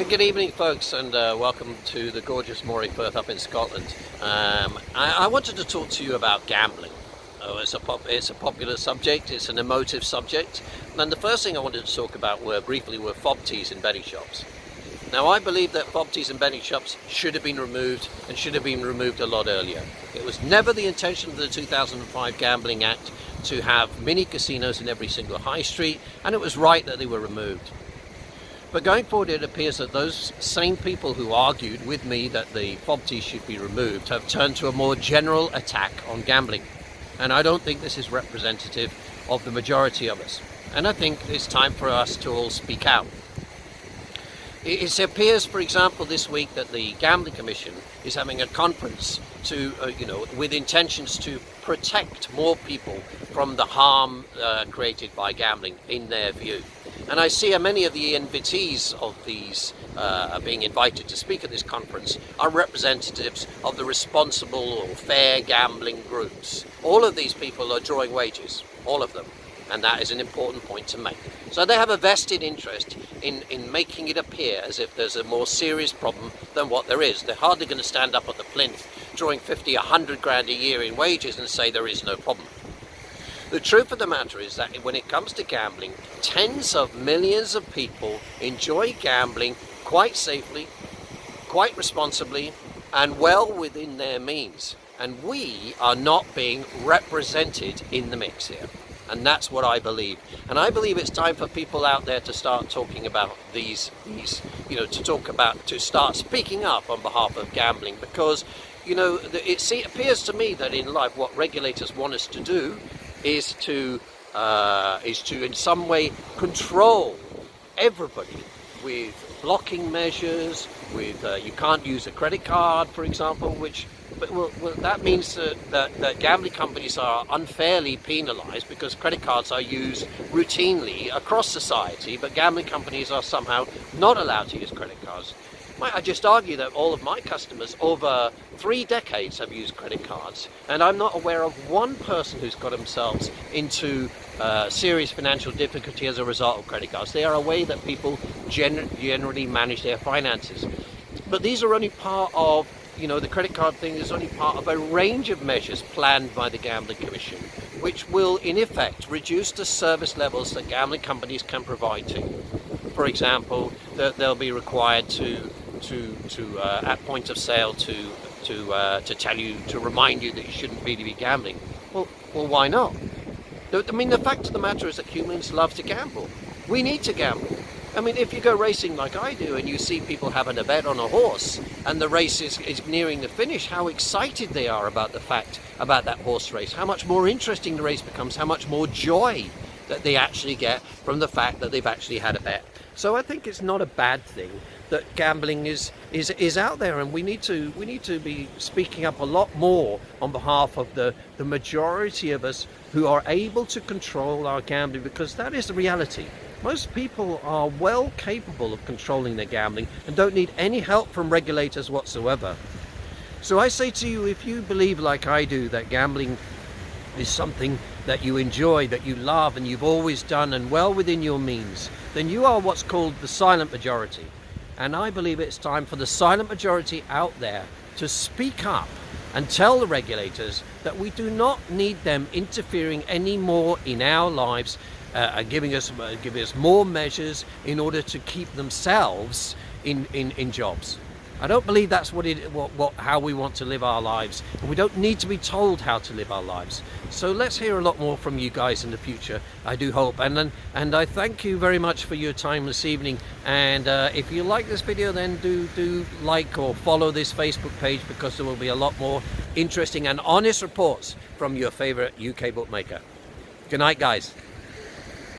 Good evening, folks, and welcome to the gorgeous Moray Firth up in Scotland. I wanted to talk to you about gambling. It's a popular subject, it's an emotive subject, and the first thing I wanted to talk about briefly were fob tees in betting shops. Now, I believe that fob tees in betting shops should have been removed, and should have been removed a lot earlier. It was never the intention of the 2005 Gambling Act to have mini casinos in every single high street, and it was right that they were removed. But going forward, it appears that those same people who argued with me that the fob tees should be removed have turned to a more general attack on gambling. And I don't think this is representative of the majority of us. And I think it's time for us to all speak out. It appears, for example, this week that the Gambling Commission is having a conference with intentions to protect more people from the harm created by gambling, in their view. And I see many of the invitees of these being invited to speak at this conference are representatives of the responsible or fair gambling groups. All of these people are drawing wages, all of them. And that is an important point to make. So they have a vested interest in making it appear as if there's a more serious problem than what there is. They're hardly going to stand up at the plinth drawing 50, 100 grand a year in wages and say there is no problem. The truth of the matter is that when it comes to gambling, tens of millions of people enjoy gambling quite safely, quite responsibly, and well within their means. And we are not being represented in the mix here. And that's what I believe. And I believe it's time for people out there to start talking about to start speaking up on behalf of gambling, because, it appears to me that in life what regulators want us to do is to in some way control everybody with blocking measures, with you can't use a credit card, for example, that means that gambling companies are unfairly penalized because credit cards are used routinely across society, but gambling companies are somehow not allowed to use credit cards. I just argue that all of my customers over 3 decades have used credit cards, and I'm not aware of one person who's got themselves into serious financial difficulty as a result of credit cards. They are a way that people generally manage their finances. But these are only part of, the credit card thing is only part of a range of measures planned by the Gambling Commission, which will in effect reduce the service levels that gambling companies can provide to you. For example, they'll be required to at point of sale to tell you, to remind you that you shouldn't really be gambling. Well, why not? The fact of the matter is that humans love to gamble. We need to gamble. If you go racing like I do and you see people having a bet on a horse and the race is nearing the finish, how excited they are about that horse race, how much more interesting the race becomes, how much more joy that they actually get from the fact that they've actually had a bet. So I think it's not a bad thing that gambling is out there, and we need to be speaking up a lot more on behalf of the majority of us who are able to control our gambling, because that is the reality. Most people are well capable of controlling their gambling and don't need any help from regulators whatsoever. So I say to you, if you believe like I do that gambling is something that you enjoy, that you love, and you've always done, and well within your means, then you are what's called the silent majority. And I believe it's time for the silent majority out there to speak up and tell the regulators that we do not need them interfering anymore in our lives, giving us more measures in order to keep themselves in jobs. I don't believe that's how we want to live our lives, and we don't need to be told how to live our lives. So let's hear a lot more from you guys in the future, I do hope. And I thank you very much for your time this evening. And if you like this video, then do like or follow this Facebook page, because there will be a lot more interesting and honest reports from your favorite UK bookmaker. Good night, guys.